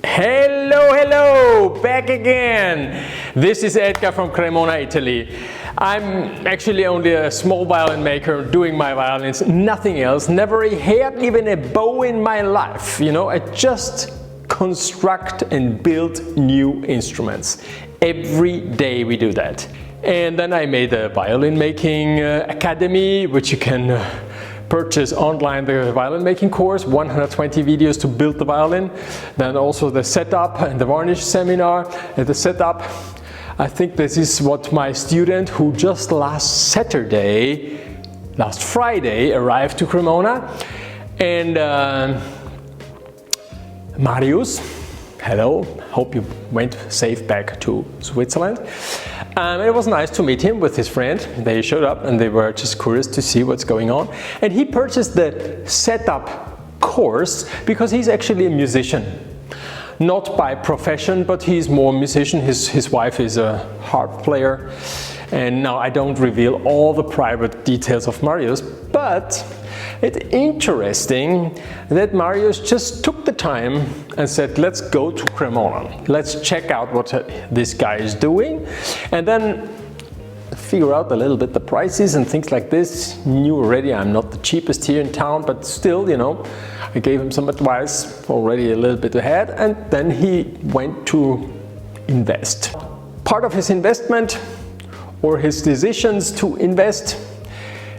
Hello, back again. This is Edgar from Cremona, Italy. I'm actually only a small violin maker doing my violins, nothing else, never a hair, even a bow in my life. You know, I just construct and build new instruments. Every day we do that. And then I made a violin making academy, which you can purchase online, the violin making course, 120 videos to build the violin. Then also the setup and the varnish seminar. And the setup, I think this is what my student who just last Friday arrived to Cremona. And Marius, hello, hope you went safe back to Switzerland. It was nice to meet him with his friend. They showed up and they were just curious to see what's going on. And he purchased the setup course because he's actually a musician. Not by profession, but he's more a musician. His wife is a harp player. And now I don't reveal all the private details of Marius, but it's interesting that Marius just took the time and said, let's go to Cremona. Let's check out what this guy is doing and then figure out a little bit the prices and things like this. Knew already I'm not the cheapest here in town, but still, you know, I gave him some advice already a little bit ahead, and then he went to invest. Part of his investment or his decisions to invest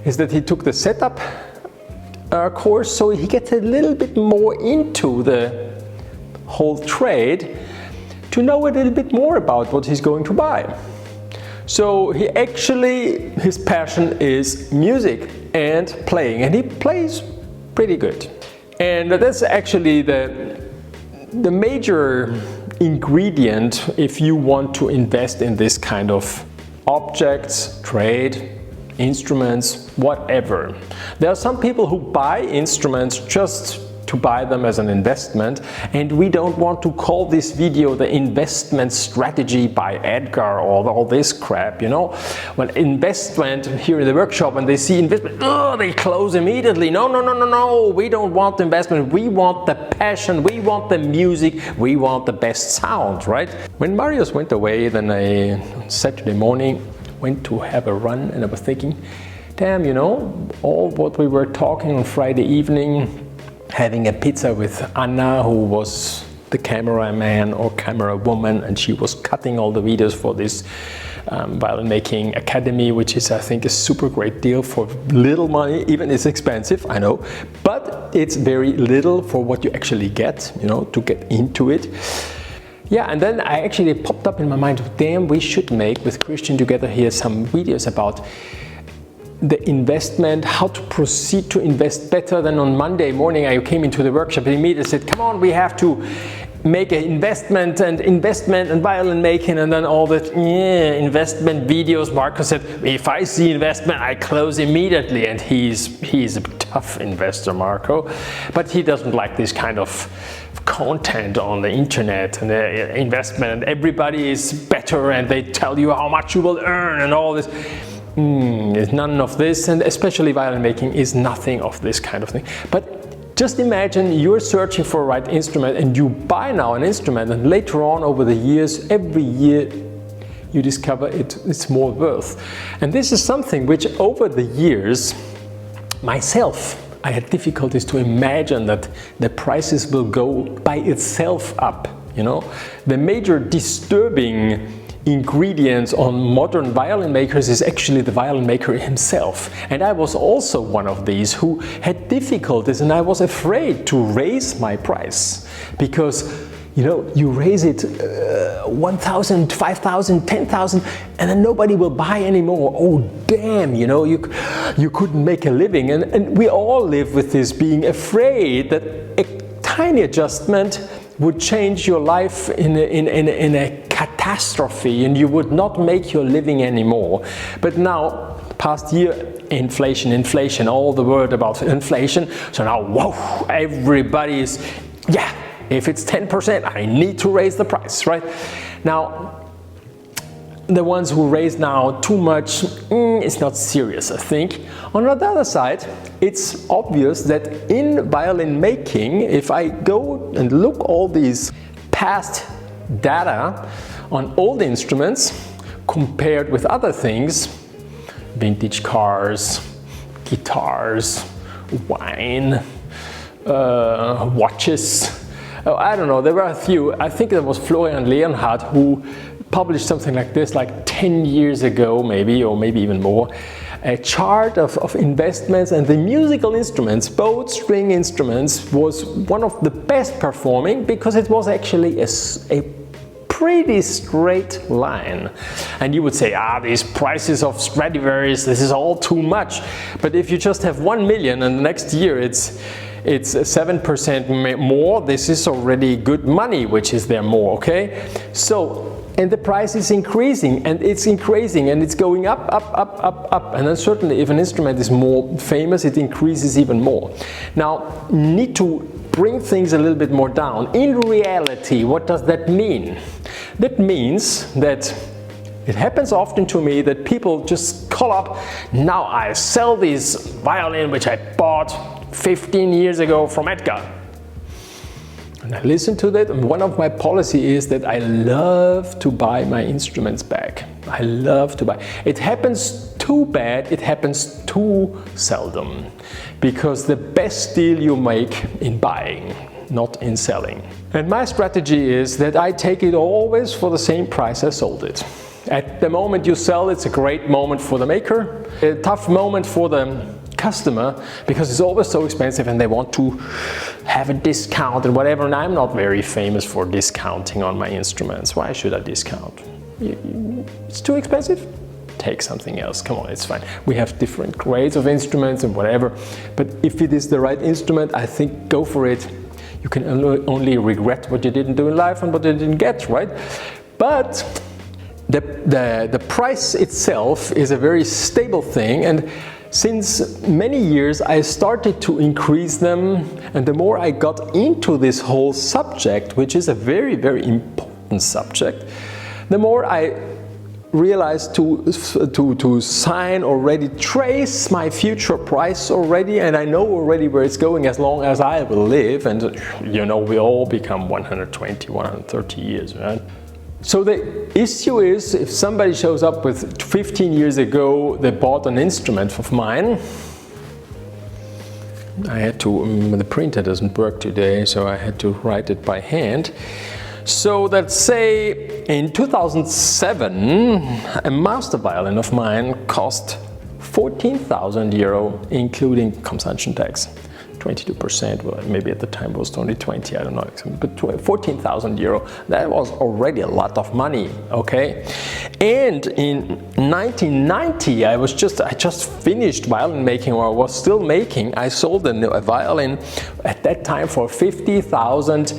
is that he took the setup course, so he gets a little bit more into the whole trade to know a little bit more about what he's going to buy. So he actually, his passion is music and playing, and he plays pretty good. And that's actually the major ingredient if you want to invest in this kind of objects, trade, instruments, whatever. There are some people who buy instruments just to buy them as an investment, and we don't want to call this video the investment strategy by Edgar or all this crap, you know. When investment here in the workshop, when they see investment, they close immediately. No, we don't want investment, we want the passion, we want the music, we want the best sound, right? When Marius went away, then on Saturday morning, went to have a run, and I was thinking, damn, you know, all what we were talking on Friday evening, having a pizza with Anna, who was the cameraman or camera woman, and she was cutting all the videos for this violin making academy, which is, I think, a super great deal for little money. Even it's expensive, I know, but it's very little for what you actually get, you know, to get into it. Yeah, and then I actually popped up in my mind, damn, we should make with Christian together here some videos about the investment, how to proceed to invest better. Than on Monday morning I came into the workshop and immediately said, come on, we have to make an investment and violin making, and then all that investment videos. Marco said, if I see investment I close immediately, and he's a tough investor, Marco, but he doesn't like this kind of content on the internet and the investment, and everybody is better and they tell you how much you will earn and all this. There's none of this, and especially violin making is nothing of this kind of thing. But just imagine you're searching for a right instrument and you buy now an instrument, and later on over the years, every year you discover it's more worth. And this is something which over the years myself I had difficulties to imagine that the prices will go by itself up, you know. The major disturbing ingredients on modern violin makers is actually the violin maker himself. And I was also one of these who had difficulties, and I was afraid to raise my price because, you know, you raise it 1,000, 5,000, 10,000, and then nobody will buy anymore. Oh damn, you know, you couldn't make a living. And we all live with this, being afraid that a tiny adjustment would change your life in a catastrophe, and you would not make your living anymore. But now, past year, inflation, all the word about inflation. So now, whoa, everybody is, yeah, if it's 10%, I need to raise the price, right? Now, the ones who raise now too much, it's not serious, I think. On the other side, it's obvious that in violin making, if I go and look all these past data on old instruments compared with other things, vintage cars, guitars, wine, watches, I don't know, there were a few. I think there was Florian Leonhardt who published something like this like 10 years ago maybe, or maybe even more, a chart of investments, and the musical instruments, both string instruments, was one of the best performing because it was actually a pretty straight line. And you would say, these prices of Stradivarius, this is all too much. But if you just have 1 million and the next year it's 7% more, this is already good money, which is there more, okay? So, and the price is increasing, and it's increasing, and it's going up, up, up, up, up. And then certainly if an instrument is more famous, it increases even more. Now, need to bring things a little bit more down. In reality, what does that mean? That means that it happens often to me that people just call up, now I sell this violin which I bought 15 years ago from Edgar. And I listen to that, and one of my policy is that I love to buy my instruments back. I love to buy. It happens too bad, it happens too seldom, because the best deal you make in buying, not in selling. And my strategy is that I take it always for the same price I sold it. At the moment you sell, it's a great moment for the maker, a tough moment for the customer, because it's always so expensive and they want to have a discount and whatever, and I'm not very famous for discounting on my instruments. Why should I discount? It's too expensive? Take something else, come on, it's fine. We have different grades of instruments and whatever, but if it is the right instrument, I think go for it. You can only regret what you didn't do in life and what you didn't get, right? But the price itself is a very stable thing, and since many years I started to increase them, and the more I got into this whole subject, which is a very, very important subject, the more I realized to sign already, trace my future price already, and I know already where it's going as long as I will live, and you know, we all become 120, 130 years, right? So the issue is, if somebody shows up with 15 years ago, they bought an instrument of mine. I had to, the printer doesn't work today, so I had to write it by hand. So let's say in 2007, a master violin of mine cost 14,000 euro, including consumption tax. 22%, well, maybe at the time it was only 20, I don't know, but 14,000 euro, that was already a lot of money, okay? And in 1990, I just finished violin making, or I was still making. I sold a violin at that time for 50,000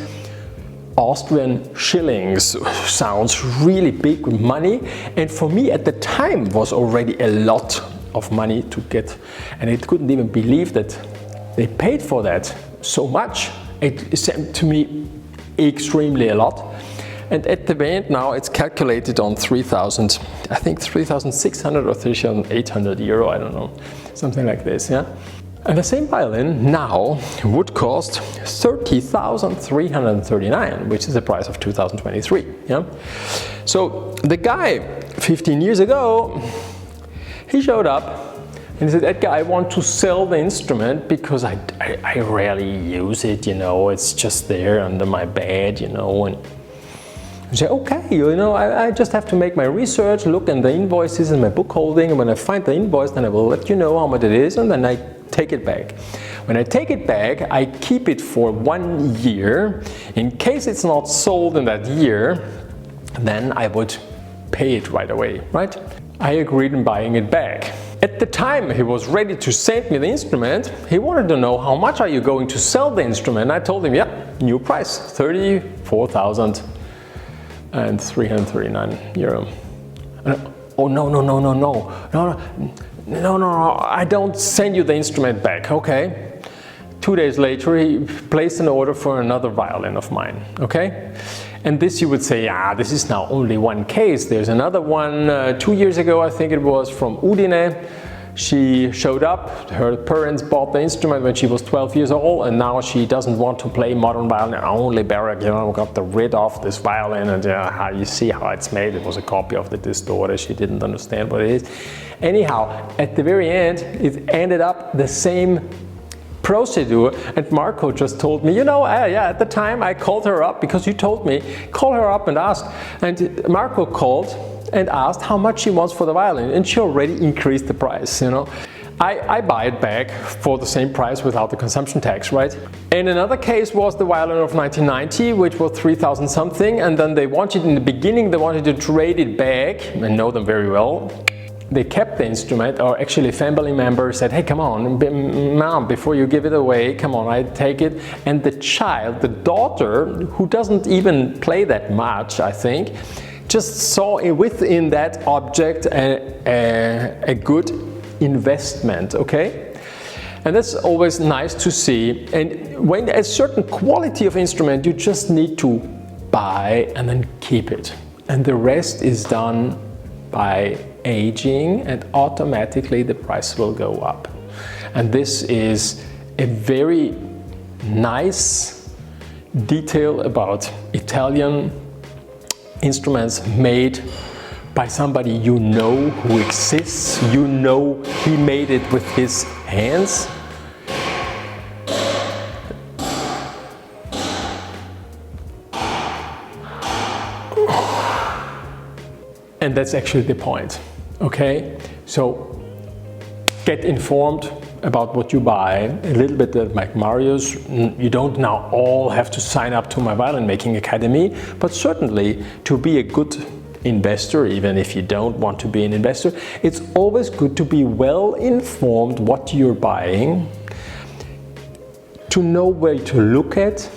Austrian shillings. Sounds really big money, and for me at the time was already a lot of money to get, and I couldn't even believe that they paid for that so much. It seemed to me extremely a lot. And at the end now it's calculated on 3,000, I think 3,600 or 3,800 euro, I don't know, something like this, yeah. And the same violin now would cost 30,339, which is the price of 2023, yeah. So the guy 15 years ago, he showed up and he said, Edgar, I want to sell the instrument because I rarely use it, you know, it's just there under my bed, you know. And I say, okay, you know, I just have to make my research, look in the invoices in my book holding, and when I find the invoice, then I will let you know how much it is, and then I take it back. When I take it back, I keep it for 1 year. In case it's not sold in that year, then I would pay it right away, right? I agreed on buying it back. At the time he was ready to send me the instrument, he wanted to know how much are you going to sell the instrument. I told him, yeah, new price, 34,339 euro. Oh no, I don't send you the instrument back, okay. 2 days later he placed an order for another violin of mine, okay. And this you would say, yeah, this is now only one case. There's another one 2 years ago, I think it was, from Udine. She showed up, her parents bought the instrument when she was 12 years old, and now she doesn't want to play modern violin, only baroque, you know, got rid of this violin, and how you see how it's made. It was a copy of the Distorter, she didn't understand what it is. Anyhow, at the very end, it ended up the same procedure, and Marco just told me, you know, yeah, at the time I called her up, because you told me, call her up and ask, and Marco called and asked how much she wants for the violin, and she already increased the price, you know. I buy it back for the same price without the consumption tax, right? And another case was the violin of 1990, which was 3,000 something, and then they wanted, in the beginning, they wanted to trade it back. I know them very well. They kept the instrument, or actually a family member said, hey, come on, mom, before you give it away, come on, I take it. And the child, the daughter, who doesn't even play that much, I think, just saw within that object a good investment, okay? And that's always nice to see. And when a certain quality of instrument, you just need to buy and then keep it. And the rest is done by aging, and automatically the price will go up. And this is a very nice detail about Italian instruments made by somebody you know who exists, you know he made it with his hands. And that's actually the point, okay? So get informed about what you buy, a little bit like Mario's. You don't now all have to sign up to my Violin Making Academy, but certainly to be a good investor, even if you don't want to be an investor, it's always good to be well informed what you're buying, to know where to look at,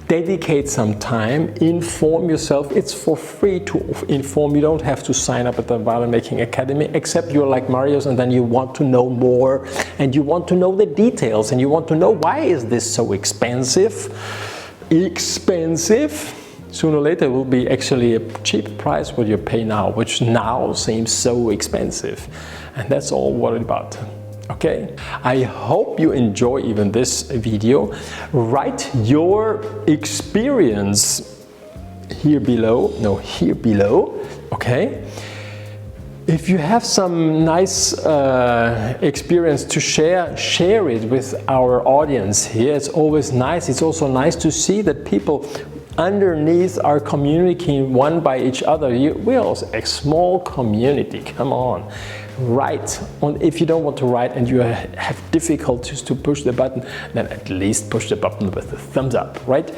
dedicate some time, inform yourself. It's for free to inform. You don't have to sign up at the Violin Making Academy, except you're like Mario's and then you want to know more, and you want to know the details, and you want to know, why is this so expensive? Sooner or later it will be actually a cheap price what you pay now, which now seems so expensive. And that's all what it's about. Okay, I hope you enjoy even this video. Write your experience here below, okay? If you have some nice experience to share it with our audience here. It's always nice. It's also nice to see that people underneath are communicating one by each other. We're also a small community, come on. Write. If you don't want to write and you have difficulties to push the button, then at least push the button with a thumbs up, right?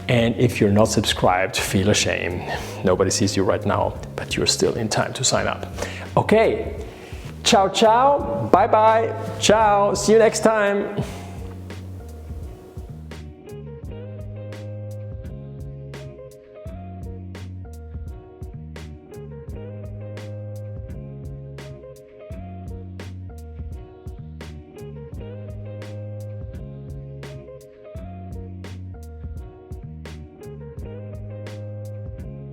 And if you're not subscribed, feel ashamed. Nobody sees you right now, but you're still in time to sign up. Okay, ciao, ciao, bye-bye, ciao, see you next time.